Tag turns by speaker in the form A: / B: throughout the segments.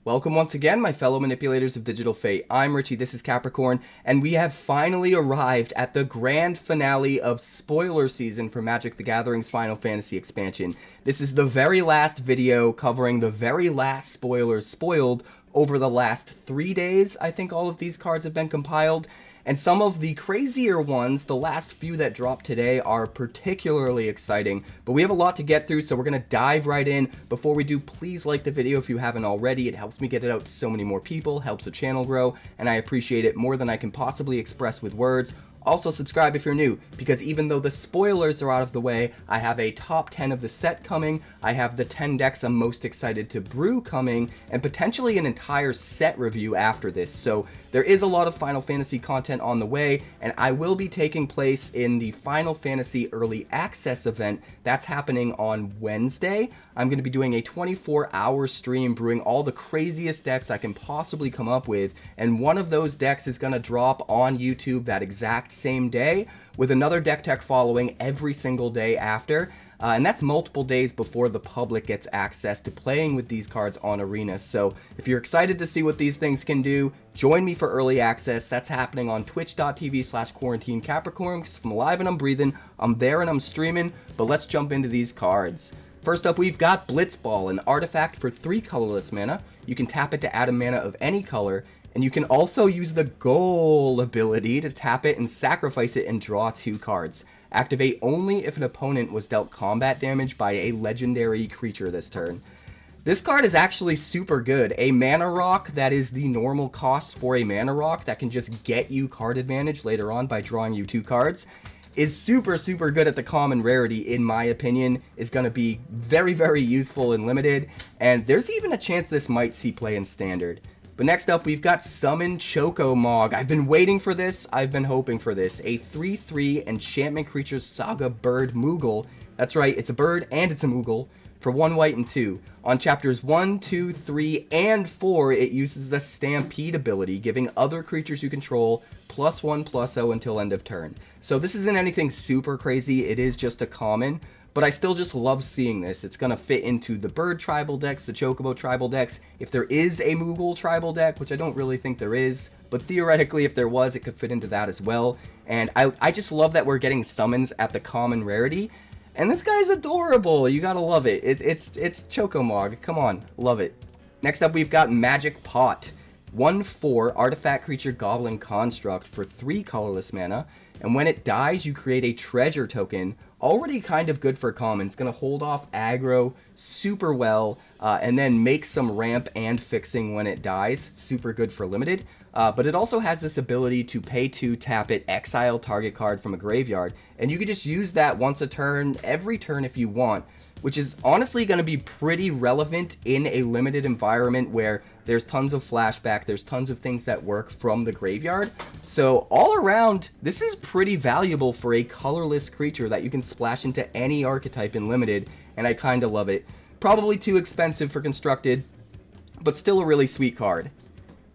A: Welcome once again, my fellow manipulators of digital fate. I'm Richie, this is Capricorn, and we have finally arrived at the grand finale of spoiler season for Magic the Gathering's Final Fantasy expansion. This is the very last video covering the very last spoilers spoiled over the last 3 days. I think all of these cards have been compiled. And some of the crazier ones, the last few that dropped today, are particularly exciting. But we have a lot to get through, so we're going to dive right in. Before we do, please like the video if you haven't already. It helps me get it out to so many more people, helps the channel grow, and I appreciate it more than I can possibly express with words. Also subscribe if you're new, because even though the spoilers are out of the way, I have a top 10 of the set coming, I have the 10 decks I'm most excited to brew coming, and potentially an entire set review after this. So there is a lot of Final Fantasy content on the way, and I will be taking place in the Final Fantasy Early Access event. That's happening on Wednesday. I'm going to be doing a 24-hour stream brewing all the craziest decks I can possibly come up with, and one of those decks is going to drop on YouTube that exact same day, with another deck tech following every single day after. And that's multiple days before the public gets access to playing with these cards on Arena. So if you're excited to see what these things can do, join me for early access. That's happening on twitch.tv/quarantinecapricorn. Because I'm alive and I'm breathing, I'm there and I'm streaming. But let's jump into these cards. First up, we've got Blitz Ball, an artifact for 3 colorless mana. You can tap it to add a mana of any color, and you can also use the Goal ability to tap it and sacrifice it and draw 2 cards. Activate only if an opponent was dealt combat damage by a legendary creature this turn. This card is actually super good. A mana rock that is the normal cost for a mana rock that can just get you card advantage later on by drawing you 2 cards is super good at the common rarity, in my opinion. Is going to be very useful in limited, and there's even a chance this might see play in standard. But next up, we've got Summon 𝐿. I've been waiting for this. I've been hoping for this. A 3/3 enchantment creature saga bird Moogle. That's right, it's a bird and it's a Moogle for 1 white and 2. On chapters 1, 2, 3, and 4, it uses the Stampede ability, giving other creatures you control +1/+0 until end of turn. So this isn't anything super crazy. It is just a common. But I still just love seeing this. It's going to fit into the bird tribal decks, the Chocobo tribal decks. If there is a Moogle tribal deck, which I don't really think there is, but theoretically if there was, it could fit into that as well. And I just love that we're getting summons at the common rarity. And this guy's adorable. You gotta love it. It's 𝐿. Come on, love it. Next up, we've got Magic Pot. 1/4 artifact creature goblin construct for 3 colorless mana. And when it dies, you create a treasure token. Already kind of good for common. It's going to hold off aggro super well, and then make some ramp and fixing when it dies. Super good for limited. But it also has this ability to pay 2, tap it, exile target card from a graveyard. And you can just use that once a turn, every turn if you want, which is honestly going to be pretty relevant in a limited environment where there's tons of flashback, there's tons of things that work from the graveyard. So all around, this is pretty valuable for a colorless creature that you can splash into any archetype in limited, and I kind of love it. Probably too expensive for constructed, but still a really sweet card.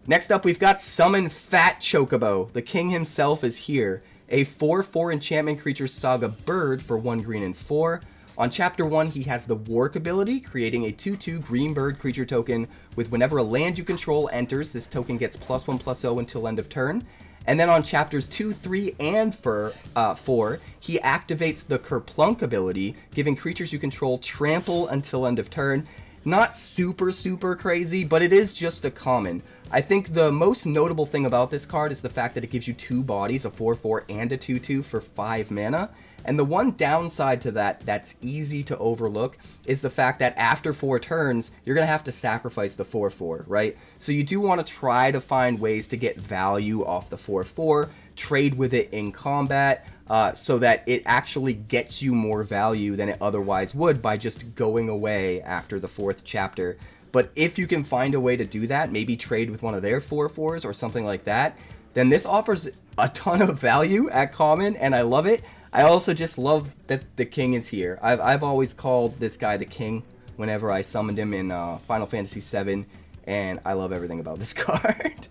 A: Next up, we've got Summon Fat Chocobo. The king himself is here. A 4/4 enchantment creature saga bird for 1 green and 4. On chapter 1, he has the Work ability, creating a 2/2 green bird creature token with whenever a land you control enters, this token gets +1/+0 until end of turn. And then on chapters 2, 3, and 4, he activates the Kerplunk ability, giving creatures you control trample until end of turn. Not super crazy, but it is just a common. I think the most notable thing about this card is the fact that it gives you 2 bodies, a 4/4 and a 2/2 for 5 mana. And the one downside to that that's easy to overlook is the fact that after 4 turns, you're going to have to sacrifice the 4/4, right? So you do want to try to find ways to get value off the 4/4, trade with it in combat, so that it actually gets you more value than it otherwise would by just going away after the 4th chapter. But if you can find a way to do that, maybe trade with one of their 4/4s or something like that, then this offers a ton of value at common, and I love it. I also just love that the king is here. I've always called this guy the king whenever I summoned him in Final Fantasy VII, and I love everything about this card.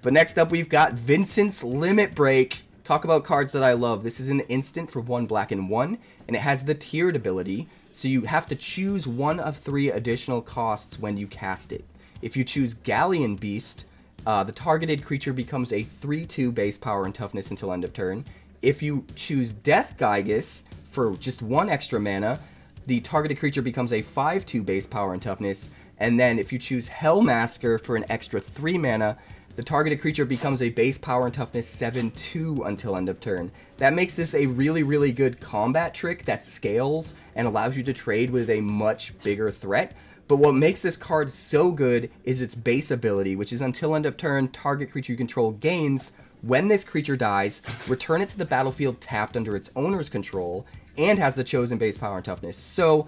A: But next up, we've got Vincent's Limit Break. Talk about cards that I love. This is an instant for 1 black and 1, and it has the tiered ability, so you have to choose one of 3 additional costs when you cast it. If you choose Galleon Beast, the targeted creature becomes a 3/2 base power and toughness until end of turn. If you choose Death 𝐽𝐼𝐋𝐄 for just 1 extra mana, the targeted creature becomes a 5/2 base power and toughness. And then if you choose Hellmasker for an extra 3 mana, the targeted creature becomes a base power and toughness 7/2 until end of turn. That makes this a really, really good combat trick that scales and allows you to trade with a much bigger threat. But what makes this card so good is its base ability, which is until end of turn, target creature you control gains. When this creature dies, return it to the battlefield tapped under its owner's control, and has the chosen base power and toughness. So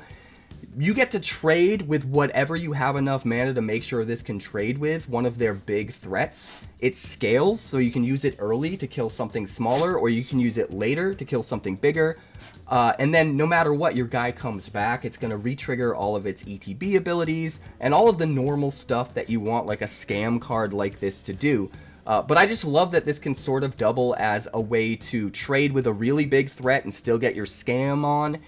A: you get to trade with whatever you have enough mana to make sure this can trade with, one of their big threats. It scales, so you can use it early to kill something smaller, or you can use it later to kill something bigger. And then no matter what, your guy comes back, it's going to re-trigger all of its ETB abilities, and all of the normal stuff that you want like a scam card like this to do. But I just love that this can sort of double as a way to trade with a really big threat and still get your scam on.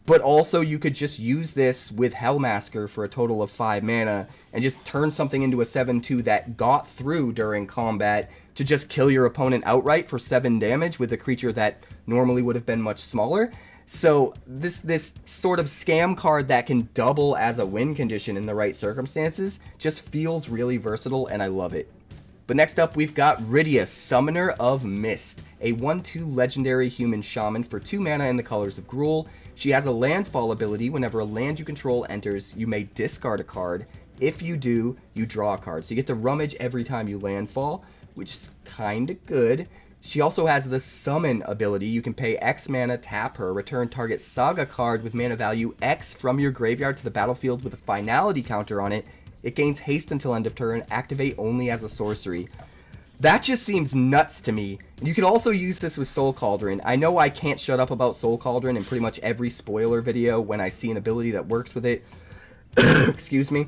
A: But also you could just use this with Hellmasker for a total of 5 mana and just turn something into a 7/2 that got through during combat to just kill your opponent outright for 7 damage with a creature that normally would have been much smaller. So this sort of scam card that can double as a win condition in the right circumstances just feels really versatile, and I love it. But next up, we've got Rydia, Summoner of Mist, a 1/2 legendary human shaman for 2 mana in the colors of Gruul. She has a landfall ability. Whenever a land you control enters, you may discard a card. If you do, you draw a card. So you get to rummage every time you landfall, which is kind of good. She also has the summon ability. You can pay X mana, tap her, return target saga card with mana value X from your graveyard to the battlefield with a finality counter on it. It gains haste until end of turn, activate only as a sorcery. That just seems nuts to me. You could also use this with Soul Cauldron. I know I can't shut up about Soul Cauldron in pretty much every spoiler video when I see an ability that works with it. Excuse me.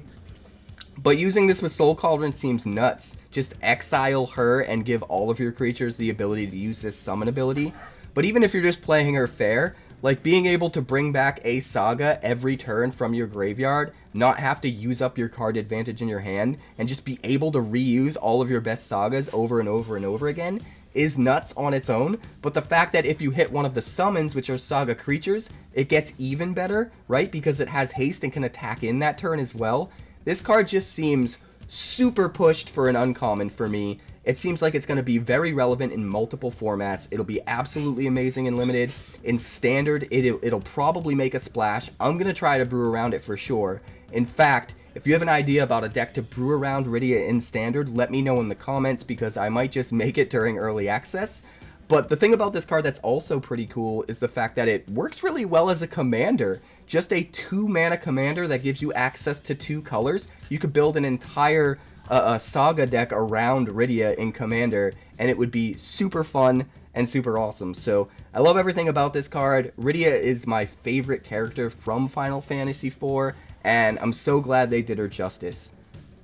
A: But using this with Soul Cauldron seems nuts. Just exile her and give all of your creatures the ability to use this summon ability. But even if you're just playing her fair, like being able to bring back a saga every turn from your graveyard, not have to use up your card advantage in your hand, and just be able to reuse all of your best sagas over and over and over again is nuts on its own. But the fact that if you hit one of the summons, which are saga creatures, it gets even better, right? Because it has haste and can attack in that turn as well. This card just seems super pushed for an uncommon for me. It seems like it's going to be very relevant in multiple formats. It'll be absolutely amazing in Limited. In Standard, it'll probably make a splash. I'm going to try to brew around it for sure. In fact, if you have an idea about a deck to brew around Rydia in Standard, let me know in the comments, because I might just make it during early access. But the thing about this card that's also pretty cool is the fact that it works really well as a commander. Just a 2 mana commander that gives you access to 2 colors. You could build an entire saga deck around Rydia in commander, and it would be super fun and super awesome. So I love everything about this card. Rydia is my favorite character from Final Fantasy IV, and I'm so glad they did her justice.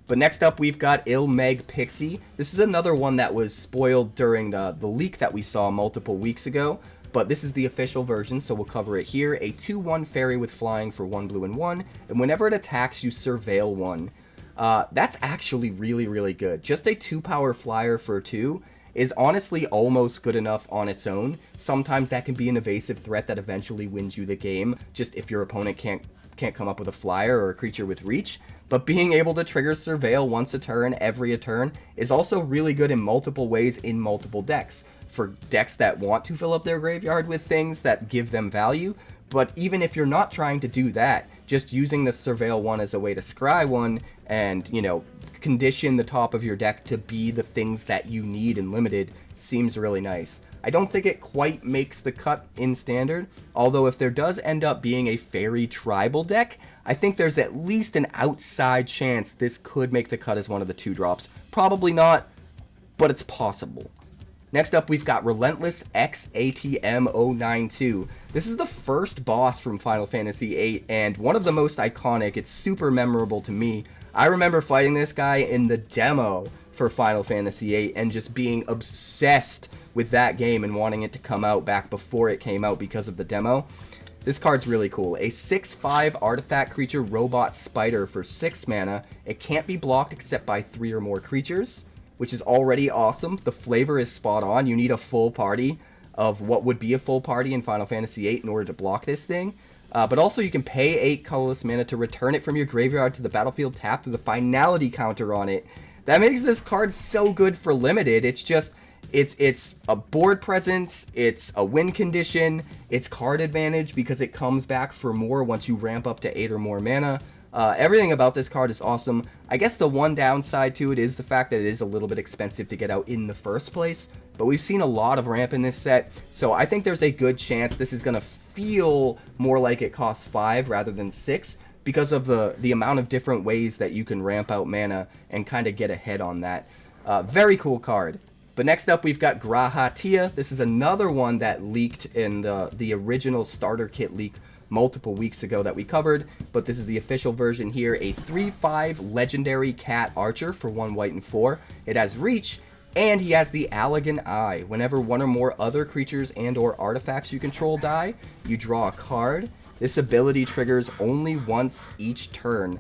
A: But next up, we've got Illmeg Pixie. This is another one that was spoiled during the leak that we saw multiple weeks ago, but this is the official version, so we'll cover it here. A 2/1 fairy with flying for 1 blue and 1, and whenever it attacks, you surveil 1. That's actually really, really good. Just a 2-power flyer for 2 is honestly almost good enough on its own. Sometimes that can be an evasive threat that eventually wins you the game, just if your opponent can't come up with a flyer or a creature with reach. But being able to trigger Surveil once a turn, every turn, is also really good in multiple ways in multiple decks. For decks that want to fill up their graveyard with things that give them value, but even if you're not trying to do that, just using the Surveil 1 as a way to scry 1 and, you know, condition the top of your deck to be the things that you need in Limited seems really nice. I don't think it quite makes the cut in Standard, although if there does end up being a fairy tribal deck, I think there's at least an outside chance this could make the cut as one of the 2-drops. Probably not, but it's possible. Next up, we've got Relentless XTM92. This is the first boss from Final Fantasy VIII, and one of the most iconic. It's super memorable to me. I remember fighting this guy in the demo for Final Fantasy VIII and just being obsessed with that game and wanting it to come out back before it came out because of the demo. This card's really cool. A 6/5 artifact creature robot spider for 6 mana. It can't be blocked except by 3 or more creatures, which is already awesome. The flavor is spot on. You need a full party of what would be a full party in Final Fantasy VIII in order to block this thing. But also you can pay 8 colorless mana to return it from your graveyard to the battlefield tapped with a finality counter on it. That makes this card so good for limited. It's just, it's a board presence, it's a win condition, it's card advantage because it comes back for more once you ramp up to 8 or more mana. Everything about this card is awesome. I guess the one downside to it is the fact that it is a little bit expensive to get out in the first place, but we've seen a lot of ramp in this set, so I think there's a good chance this is going to feel more like it costs 5 rather than 6 because of the amount of different ways that you can ramp out mana and kind of get ahead on that. Very cool card. But next up we've got Rydia. This is another one that leaked in the original starter kit leak multiple weeks ago that we covered, but this is the official version here. A 3/5 legendary cat archer for 1 white and 4. It has reach, and he has the 𝐴 Eye. Whenever one or more other creatures and or artifacts you control die, you draw a card. This ability triggers only once each turn.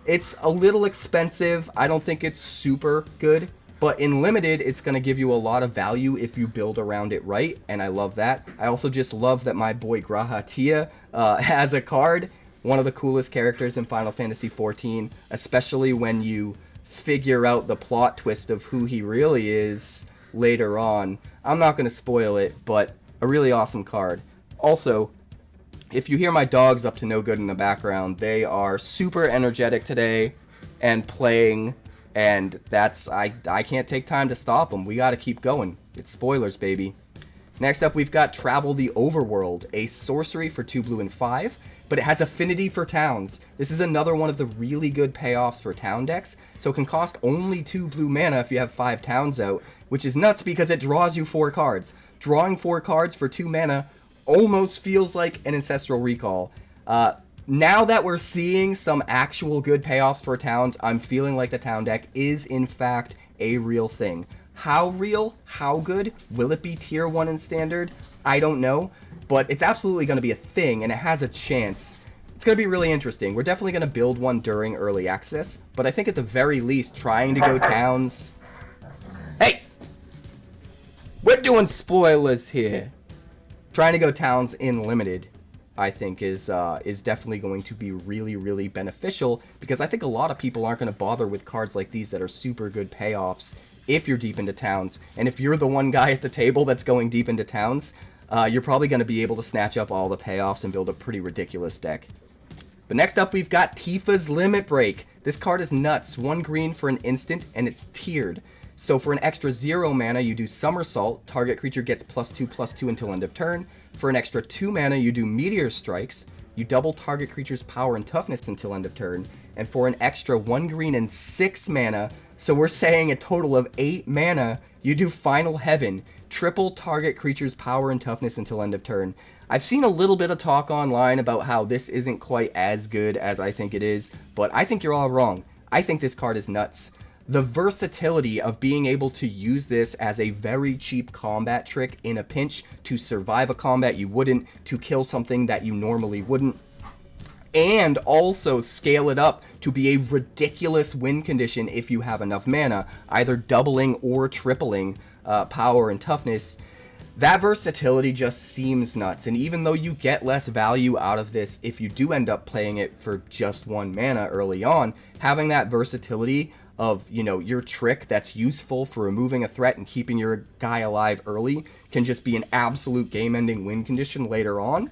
A: It's a little expensive. I don't think it's super good, but in limited, it's going to give you a lot of value if you build around it right, and I love that. I also just love that my boy Rydia has a card. One of the coolest characters in Final Fantasy XIV, especially when you figure out the plot twist of who he really is later on. I'm not going to spoil it, but a really awesome card. Also, if you hear my dogs up to no good in the background, they are super energetic today and playing, and that's, I can't take time to stop them. We got to keep going. It's spoilers, baby. Next up, we've got Travel the Overworld, a sorcery for 2 blue and 5, but it has affinity for towns. This is another one of the really good payoffs for town decks, so it can cost only 2 blue mana if you have 5 towns out, which is nuts because it draws you 4 cards. Drawing 4 cards for 2 mana almost feels like an Ancestral Recall. Now that we're seeing some actual good payoffs for towns, I'm feeling like the town deck is in fact a real thing. How real? How good? Will it be tier 1 in standard? I don't know, but it's absolutely going to be a thing, and it has a chance. It's going to be really interesting. We're definitely going to build one during early access, but I think at the very least, trying to go towns... Hey! We're doing spoilers here! Trying to go towns in limited, I think, is definitely going to be really, really beneficial, because I think a lot of people aren't going to bother with cards like these that are super good payoffs if you're deep into towns. And if you're the one guy at the table that's going deep into towns, you're probably going to be able to snatch up all the payoffs and build a pretty ridiculous deck. But next up, we've got Tifa's Limit Break. This card is nuts. 1 green for an instant, and it's tiered. So for an extra 0 mana, you do Somersault. Target creature gets +2/+2 until end of turn. For an extra 2 mana, you do Meteor Strikes. You double target creature's power and toughness until end of turn. And for an extra 1 green and 6 mana, so we're saying a total of 8 mana, you do Final Heaven. Triple target creature's power and toughness until end of turn. I've seen a little bit of talk online about how this isn't quite as good as I think it is, but I think you're all wrong. I think this card is nuts. The versatility of being able to use this as a very cheap combat trick in a pinch to survive a combat you wouldn't, to kill something that you normally wouldn't, and also scale it up to be a ridiculous win condition if you have enough mana, either doubling or tripling power and toughness. That versatility just seems nuts, and even though you get less value out of this if you do end up playing it for just 1 mana early on, having that versatility of, you know, your trick that's useful for removing a threat and keeping your guy alive early can just be an absolute game-ending win condition later on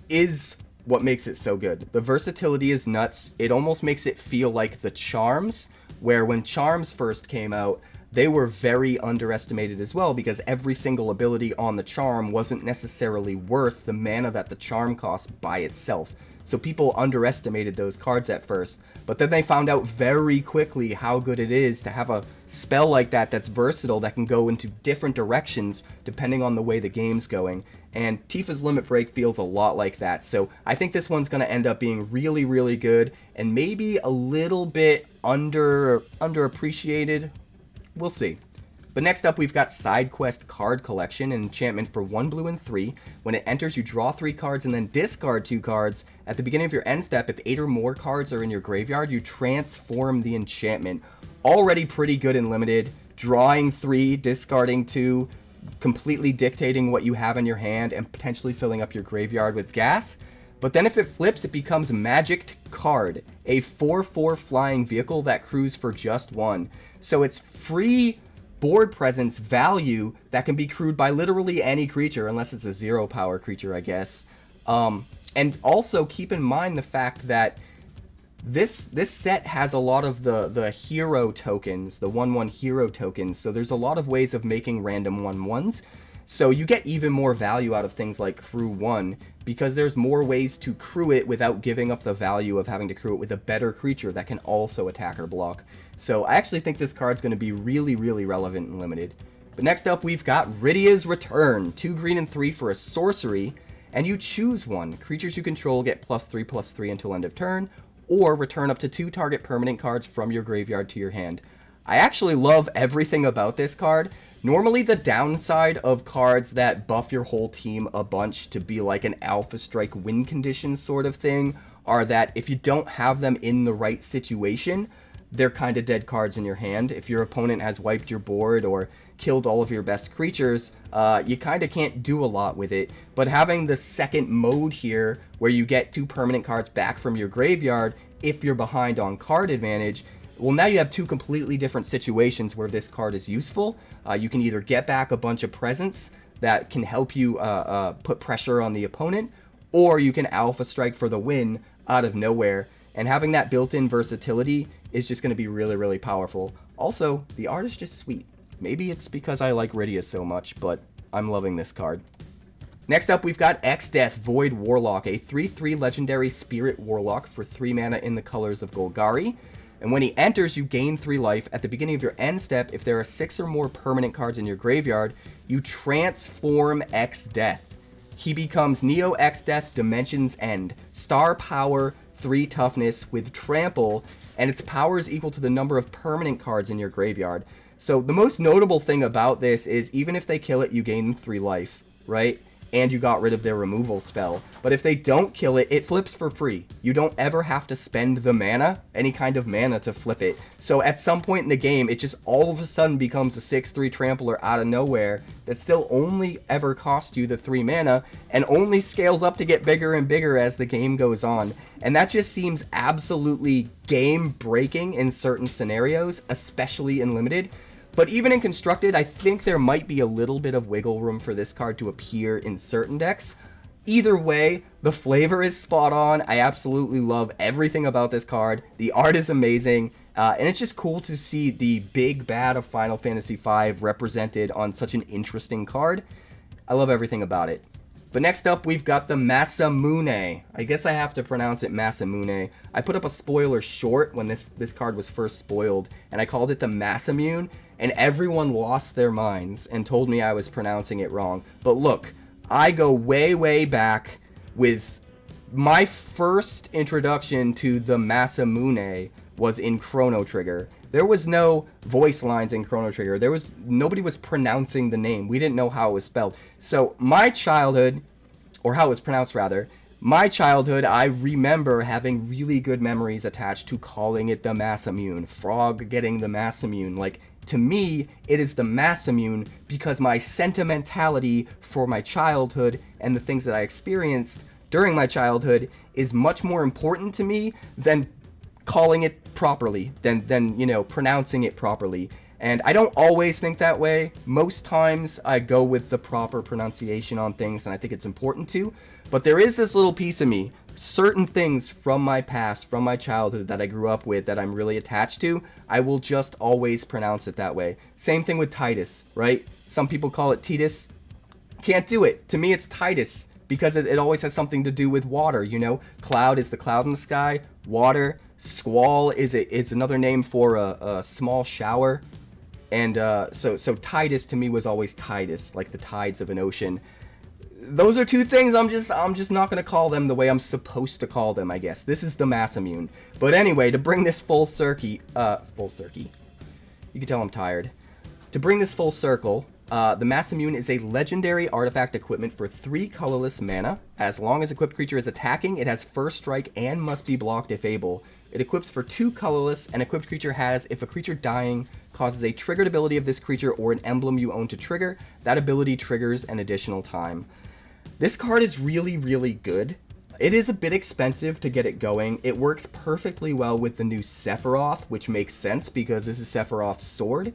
A: is what makes it so good. The versatility is nuts. It almost makes it feel like the Charms, where when Charms first came out, they were very underestimated as well, because every single ability on the Charm wasn't necessarily worth the mana that the Charm costs by itself. So people underestimated those cards at first, but then they found out very quickly how good it is to have a spell like that that's versatile, that can go into different directions depending on the way the game's going. And Tifa's Limit Break feels a lot like that, so I think this one's going to end up being really, really good, and maybe a little bit underappreciated. We'll see. But next up, we've got Side Quest Card Collection, an enchantment for 1 blue and 3. When it enters, you draw 3 cards and then discard 2 cards. At the beginning of your end step, if 8 or more cards are in your graveyard, you transform the enchantment. Already pretty good in limited. Drawing 3, discarding 2, completely dictating what you have in your hand, and potentially filling up your graveyard with gas. But then if it flips, it becomes Magicked Card, a 4/4 flying vehicle that crews for just 1. So it's free board presence value that can be crewed by literally any creature, unless it's a 0 power creature, I guess. And also keep in mind the fact that this set has a lot of the hero tokens, the 1/1 hero tokens, so there's a lot of ways of making random 1/1s. So you get even more value out of things like Crew 1, because there's more ways to crew it without giving up the value of having to crew it with a better creature that can also attack or block. So I actually think this card's going to be really, really relevant and limited. But next up, we've got Rydia's Return. 2 green and 3 for a sorcery, and you choose one. Creatures you control get +3/+3 until end of turn, or return up to 2 target permanent cards from your graveyard to your hand. I actually love everything about this card. Normally the downside of cards that buff your whole team a bunch to be like an Alpha Strike win condition sort of thing are that if you don't have them in the right situation, they're kind of dead cards in your hand. If your opponent has wiped your board or killed all of your best creatures, you kind of can't do a lot with it. But having the second mode here, where you get 2 permanent cards back from your graveyard if you're behind on card advantage, well, now you have 2 completely different situations where this card is useful. You can either get back a bunch of presents that can help you put pressure on the opponent, or you can Alpha Strike for the win out of nowhere. And having that built-in versatility is just going to be really, really powerful. Also, the art is just sweet. Maybe it's because I like Rydia so much, but I'm loving this card. Next up, we've got Exdeath Void Warlock, a 3/3 legendary spirit warlock for 3 mana in the colors of Golgari. And when he enters, you gain 3 life. At the beginning of your end step, if there are 6 or more permanent cards in your graveyard, you transform Exdeath. He becomes Neo Exdeath Dimensions End. Star power, 3 toughness with trample, and its power is equal to the number of permanent cards in your graveyard. So the most notable thing about this is even if they kill it, you gain 3 life, right? And you got rid of their removal spell. But if they don't kill it, it flips for free. You don't ever have to spend the mana, any kind of mana, to flip it. So at some point in the game, it just all of a sudden becomes a 6/3 trampler out of nowhere that still only ever costs you the 3 mana and only scales up to get bigger and bigger as the game goes on. And that just seems absolutely game-breaking in certain scenarios, especially in Limited. But even in Constructed, I think there might be a little bit of wiggle room for this card to appear in certain decks. Either way, the flavor is spot on. I absolutely love everything about this card. The art is amazing, and it's just cool to see the big bad of Final Fantasy V represented on such an interesting card. I love everything about it. But next up, we've got the Masamune. I guess I have to pronounce it Masamune. I put up a spoiler short when this card was first spoiled, and I called it the Masamune, and everyone lost their minds and told me I was pronouncing it wrong. But look, I go way, way back with my first introduction to the Masamune was in Chrono Trigger. There was no voice lines in Chrono Trigger. Nobody was pronouncing the name. We didn't know how it was spelled. So my childhood, or how it was pronounced rather, my childhood, I remember having really good memories attached to calling it the Masamune. Frog getting the Masamune. Like, to me, it is the Masamune because my sentimentality for my childhood and the things that I experienced during my childhood is much more important to me than calling it properly, than you know, pronouncing it properly. And I don't always think that way. Most times I go with the proper pronunciation on things, and I think it's important to. But there is this little piece of me, certain things from my past, from my childhood that I grew up with that I'm really attached to, I will just always pronounce it that way. Same thing with Titus, right? Some people call it Titus. Can't do it. To me, it's Titus because it always has something to do with water, you know? Cloud is the cloud in the sky. Water. Squall is another name for a small shower. And so Titus to me was always Titus, like the tides of an ocean. Those are two things I'm just not gonna call them the way I'm supposed to call them, I guess. This is the Masamune. But anyway, to bring this full circuit, you can tell I'm tired. To bring this full circle, the Masamune is a legendary artifact equipment for 3 colorless mana. As long as equipped creature is attacking, it has first strike and must be blocked if able. It equips for 2 colorless, and equipped creature has, if a creature dying causes a triggered ability of this creature or an emblem you own to trigger, that ability triggers an additional time. This card is really, really good. It is a bit expensive to get it going. It works perfectly well with the new Sephiroth, which makes sense because this is Sephiroth's sword.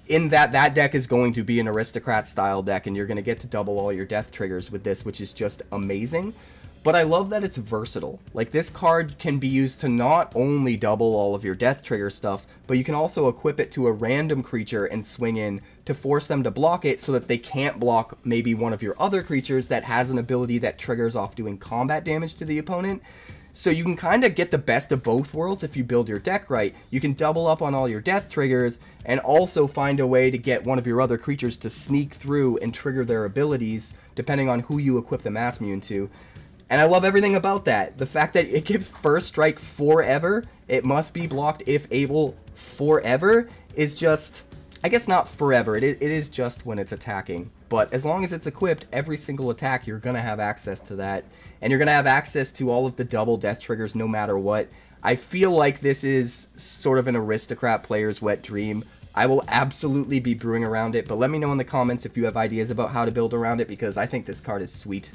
A: In that deck is going to be an aristocrat style deck, and you're going to get to double all your death triggers with this, which is just amazing. But I love that it's versatile. Like, this card can be used to not only double all of your death trigger stuff, but you can also equip it to a random creature and swing in to force them to block it so that they can't block maybe one of your other creatures that has an ability that triggers off doing combat damage to the opponent. So you can kind of get the best of both worlds if you build your deck right. You can double up on all your death triggers and also find a way to get one of your other creatures to sneak through and trigger their abilities depending on who you equip the Masamune to. And I love everything about that. The fact that it gives first strike forever, it must be blocked if able forever, is just, I guess not forever, it is just when it's attacking. But as long as it's equipped, every single attack, you're going to have access to that. And you're going to have access to all of the double death triggers no matter what. I feel like this is sort of an aristocrat player's wet dream. I will absolutely be brewing around it, but let me know in the comments if you have ideas about how to build around it, because I think this card is sweet.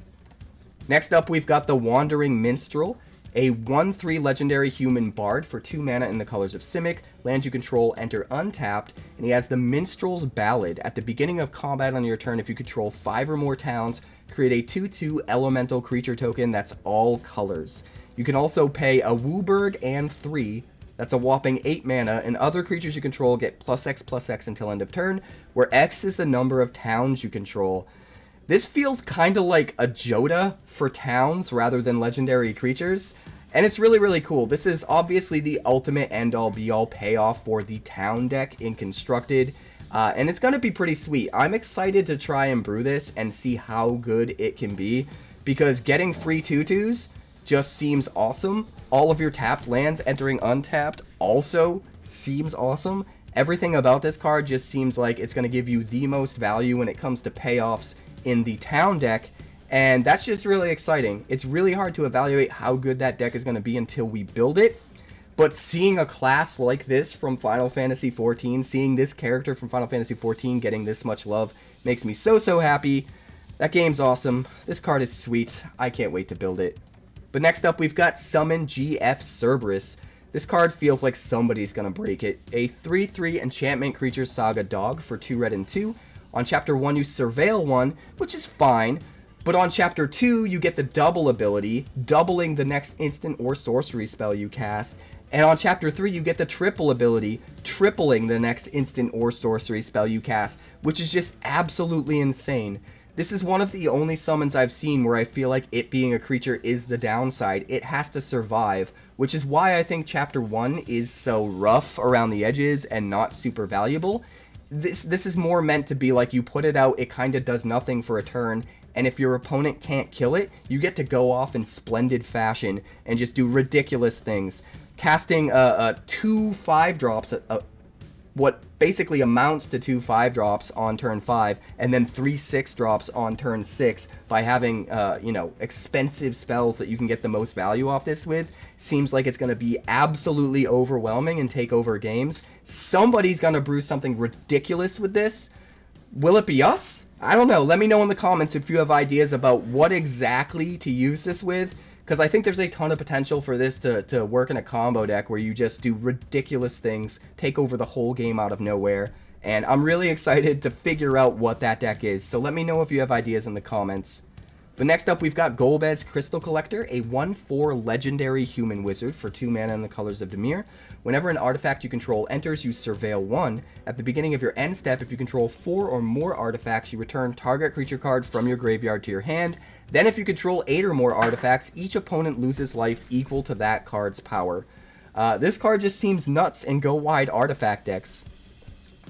A: Next up, we've got the Wandering Minstrel, a 1/3 legendary human bard for 2 mana in the colors of Simic. Lands you control enter untapped, and he has the Minstrel's Ballad. At the beginning of combat on your turn, if you control 5 or more towns, create a 2/2 elemental creature token that's all colors. You can also pay a 𝔽𝕝𝕟𝕒 and 3, that's a whopping 8 mana, and other creatures you control get +X/+X until end of turn, where X is the number of towns you control. This feels kind of like a 𝐽𝐿𝑚𝑒 for towns rather than legendary creatures, and it's really, really cool. This is obviously the ultimate end-all be-all payoff for the town deck in Constructed, and it's going to be pretty sweet. I'm excited to try and brew this and see how good it can be, because getting free 2/2s just seems awesome. All of your tapped lands entering untapped also seems awesome. Everything about this card just seems like it's going to give you the most value when it comes to payoffs in the town deck, and that's just really exciting. It's really hard to evaluate how good that deck is going to be until we build it, but seeing a class like this from Final Fantasy XIV, seeing this character from Final Fantasy XIV getting this much love makes me so happy. That game's awesome. This card is sweet. I can't wait to build it. But next up, we've got Summon GF Cerberus. This card feels like somebody's going to break it. A 3/3 enchantment creature saga dog for 2 red and 2. On Chapter 1, you surveil 1, which is fine, but on Chapter 2, you get the double ability, doubling the next instant or sorcery spell you cast, and on Chapter 3, you get the triple ability, tripling the next instant or sorcery spell you cast, which is just absolutely insane. This is one of the only summons I've seen where I feel like it being a creature is the downside. It has to survive, which is why I think Chapter 1 is so rough around the edges and not super valuable. This is more meant to be like you put it out, it kind of does nothing for a turn, and if your opponent can't kill it, you get to go off in splendid fashion and just do ridiculous things. Casting 2 5-drops, what basically amounts to 2 5-drops on turn 5, and then 3 6-drops on turn 6 by having, expensive spells that you can get the most value off this with, seems like it's going to be absolutely overwhelming and take over games. Somebody's going to brew something ridiculous with this. Will it be us? I don't know. Let me know in the comments if you have ideas about what exactly to use this with, because I think there's a ton of potential for this to work in a combo deck where you just do ridiculous things, take over the whole game out of nowhere, and I'm really excited to figure out what that deck is, so let me know if you have ideas in the comments. But next up, we've got Golbez Crystal Collector, a 1/4 legendary human wizard for 2 mana in the colors of 𝐷𝑒𝑚𝑒𝑟. Whenever an artifact you control enters, you surveil 1. At the beginning of your end step, if you control 4 or more artifacts, you return target creature card from your graveyard to your hand. Then if you control 8 or more artifacts, each opponent loses life equal to that card's power. This card just seems nuts in go-wide artifact decks.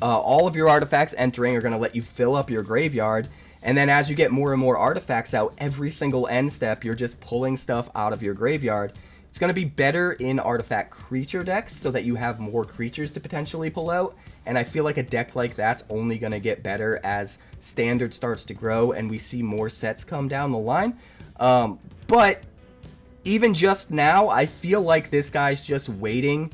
A: All of your artifacts entering are going to let you fill up your graveyard, and then as you get more and more artifacts out, every single end step, you're just pulling stuff out of your graveyard. It's going to be better in artifact creature decks so that you have more creatures to potentially pull out. And I feel like a deck like that's only going to get better as standard starts to grow and we see more sets come down the line. But even just now, I feel like this guy's just waiting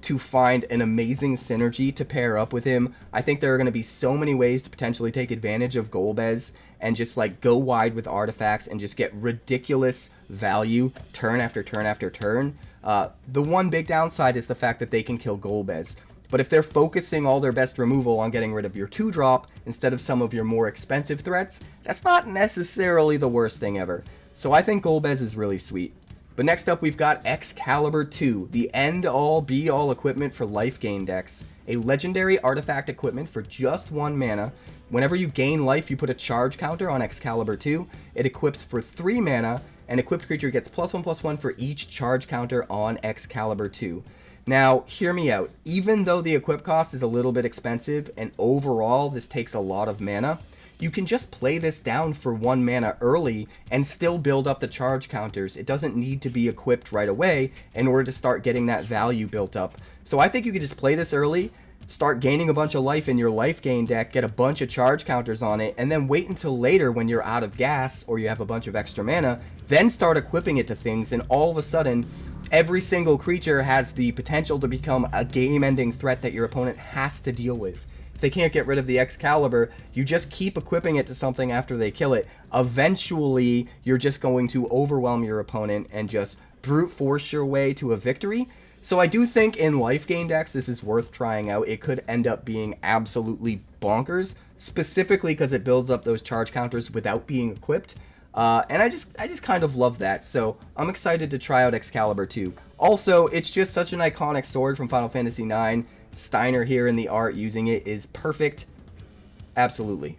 A: to find an amazing synergy to pair up with him. I think there are going to be so many ways to potentially take advantage of Golbez and just like go wide with artifacts and just get ridiculous value turn after turn after turn. The one big downside is the fact that they can kill Golbez. But if they're focusing all their best removal on getting rid of your 2-drop instead of some of your more expensive threats, that's not necessarily the worst thing ever. So I think Golbez is really sweet. But next up, we've got Excalibur 2, the end-all, be-all equipment for life gain decks. A legendary artifact equipment for just 1 mana. Whenever you gain life, you put a charge counter on Excalibur 2. It equips for 3 mana, and equipped creature gets +1/+1 for each charge counter on Excalibur 2. Now, hear me out. Even though the equip cost is a little bit expensive, and overall this takes a lot of mana, you can just play this down for 1 mana early and still build up the charge counters. It doesn't need to be equipped right away in order to start getting that value built up. So I think you could just play this early, start gaining a bunch of life in your life gain deck, get a bunch of charge counters on it, and then wait until later when you're out of gas or you have a bunch of extra mana, then start equipping it to things, and all of a sudden, every single creature has the potential to become a game-ending threat that your opponent has to deal with. If they can't get rid of the Excalibur, you just keep equipping it to something after they kill it. Eventually, you're just going to overwhelm your opponent and just brute force your way to a victory. So I do think in life gain decks, this is worth trying out. It could end up being absolutely bonkers, specifically because it builds up those charge counters without being equipped. And I just kind of love that. So I'm excited to try out Excalibur 2. Also, it's just such an iconic sword from Final Fantasy IX. Steiner here in the art using it is perfect. Absolutely.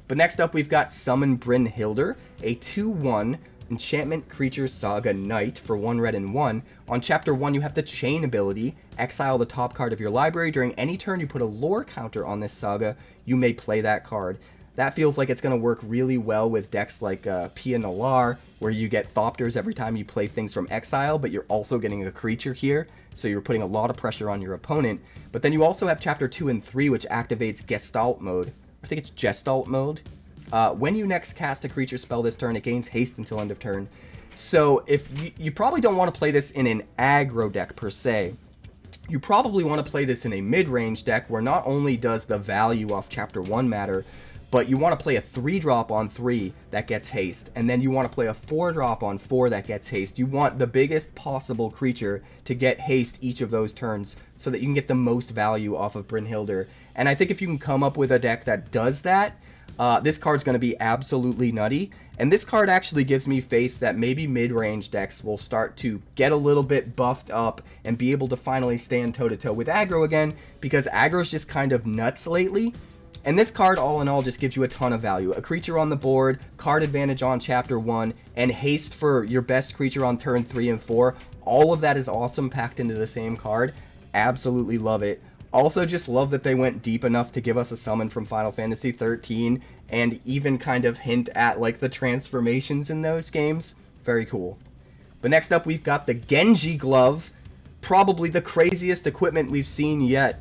A: But next up, we've got Summon Brynhildr, a 2/1 enchantment creature saga knight for 1 red and 1. On chapter 1, you have the chain ability. Exile the top card of your library. During any turn you put a lore counter on this saga, you may play that card. That feels like it's going to work really well with decks like Pia Nalar, where you get Thopters every time you play things from exile, but you're also getting a creature here, so you're putting a lot of pressure on your opponent. But then you also have chapter 2 and 3, which activates Gestalt mode. I think it's Gestalt mode. When you next cast a creature spell this turn, it gains haste until end of turn. So if you probably don't want to play this in an aggro deck per se. You probably want to play this in a mid-range deck where not only does the value off chapter 1 matter, but you want to play a 3-drop on 3 that gets haste, and then you want to play a 4-drop on 4 that gets haste. You want the biggest possible creature to get haste each of those turns so that you can get the most value off of Brynhildr. And I think if you can come up with a deck that does that, this card's going to be absolutely nutty. And this card actually gives me faith that maybe mid-range decks will start to get a little bit buffed up and be able to finally stand toe-to-toe with aggro again, because aggro's just kind of nuts lately. And this card, all in all, just gives you a ton of value. A creature on the board, card advantage on chapter 1, and haste for your best creature on turn 3 and 4. All of that is awesome packed into the same card. Absolutely love it. Also just love that they went deep enough to give us a summon from Final Fantasy 13 and even kind of hint at like the transformations in those games. Very cool. But next up, we've got the Genji Glove. Probably the craziest equipment we've seen yet.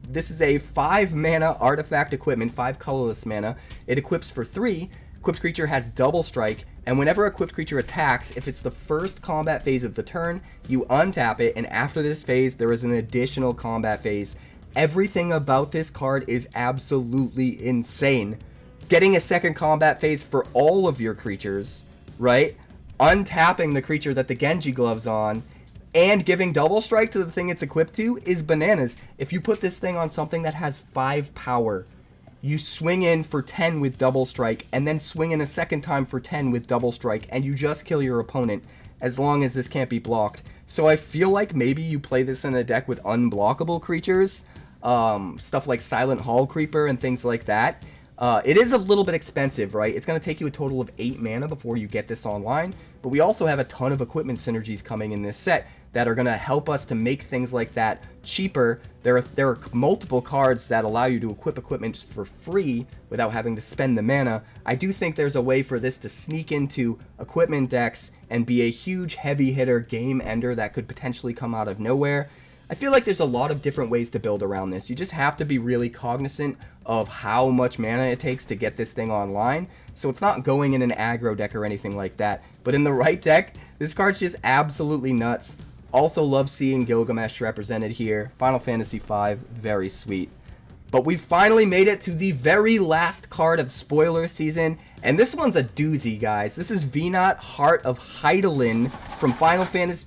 A: This is a 5 mana artifact equipment, 5 colorless mana. It equips for 3. Equipped creature has double strike, and whenever equipped creature attacks, if it's the first combat phase of the turn, you untap it, and after this phase, there is an additional combat phase. Everything about this card is absolutely insane. Getting a second combat phase for all of your creatures, right? Untapping the creature that the Genji Glove's on, and giving double strike to the thing it's equipped to is bananas. If you put this thing on something that has 5 power, you swing in for 10 with double strike, and then swing in a second time for 10 with double strike, and you just kill your opponent, as long as this can't be blocked. So I feel like maybe you play this in a deck with unblockable creatures, stuff like Silent Hall Creeper and things like that. It is a little bit expensive, right? It's going to take you a total of 8 mana before you get this online, but we also have a ton of equipment synergies coming in this set. that are going to help us to make things like that cheaper. There are multiple cards that allow you to equip equipment for free without having to spend the mana. I do think there's a way for this to sneak into equipment decks and be a huge heavy hitter game ender that could potentially come out of nowhere. I feel like there's a lot of different ways to build around this. You just have to be really cognizant of how much mana it takes to get this thing online. So it's not going in an aggro deck or anything like that. But in the right deck, this card's just absolutely nuts. Also love seeing Gilgamesh represented here. Final Fantasy V, very sweet. But we've finally made it to the very last card of spoiler season. And this one's a doozy, guys. This is Venat, Heart of Hydaelyn from Final Fantasy...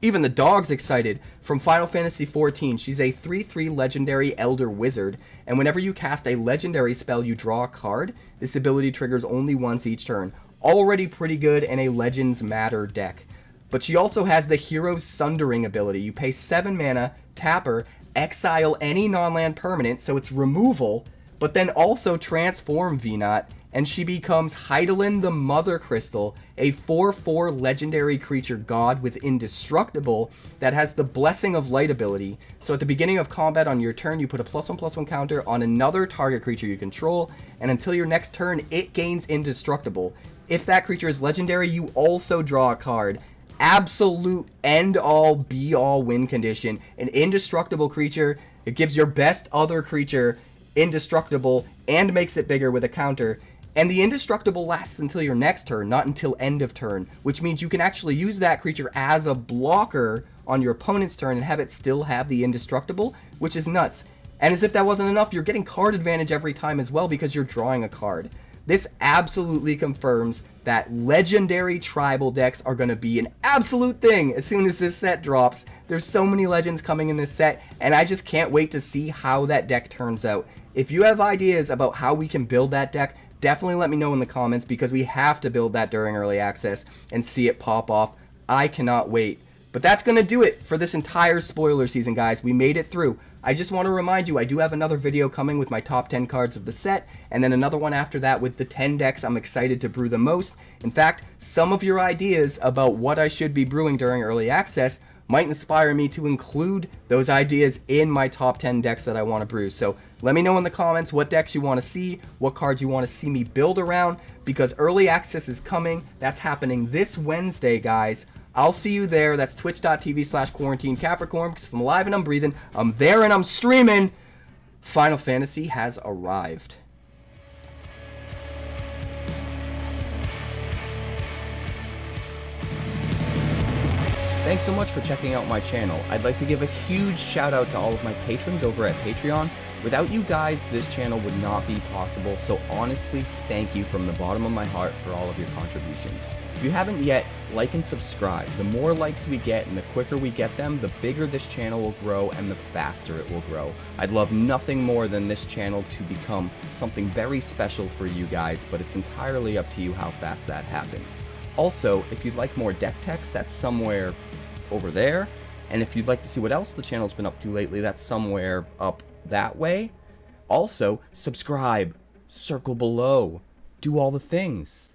A: Even the dog's excited. From Final Fantasy XIV, she's a 3/3 legendary elder wizard, and whenever you cast a legendary spell, you draw a card. This ability triggers only once each turn. Already pretty good in a Legends Matter deck. But she also has the Hero's Sundering ability. You pay 7 mana, tap her, exile any non-land permanent, so it's removal, but then also transform Venat, and she becomes Hydaelyn the Mother Crystal, a 4/4 legendary creature god with Indestructible that has the Blessing of Light ability. So at the beginning of combat on your turn, you put a +1/+1 counter on another target creature you control, and until your next turn, it gains Indestructible. If that creature is legendary, you also draw a card. Absolute end-all, be-all win condition. An indestructible creature, it gives your best other creature indestructible and makes it bigger with a counter. And the indestructible lasts until your next turn, not until end of turn, which means you can actually use that creature as a blocker on your opponent's turn and have it still have the indestructible, which is nuts. And as if that wasn't enough, you're getting card advantage every time as well because you're drawing a card. This absolutely confirms that legendary tribal decks are going to be an absolute thing as soon as this set drops. There's so many legends coming in this set, and I just can't wait to see how that deck turns out. If you have ideas about how we can build that deck, definitely let me know in the comments, because we have to build that during early access and see it pop off. I cannot wait. But that's going to do it for this entire spoiler season, guys. We made it through. I just want to remind you, I do have another video coming with my top 10 cards of the set, and then another one after that with the 10 decks I'm excited to brew the most. In fact, some of your ideas about what I should be brewing during early access might inspire me to include those ideas in my top 10 decks that I want to brew. So let me know in the comments what decks you want to see, what cards you want to see me build around, because early access is coming. That's happening this Wednesday, guys. I'll see you there. That's twitch.tv/QuarantineCapricorn, because if I'm alive and I'm breathing, I'm there and I'm streaming. Final Fantasy has arrived. Thanks so much for checking out my channel. I'd like to give a huge shout out to all of my patrons over at Patreon. Without you guys, this channel would not be possible, so honestly, thank you from the bottom of my heart for all of your contributions. If you haven't yet, like and subscribe. The more likes we get and the quicker we get them, the bigger this channel will grow and the faster it will grow. I'd love nothing more than this channel to become something very special for you guys, but it's entirely up to you how fast that happens. Also, if you'd like more deck text, that's somewhere over there. And if you'd like to see what else the channel's been up to lately, that's somewhere up that way. Also, subscribe, circle below, do all the things.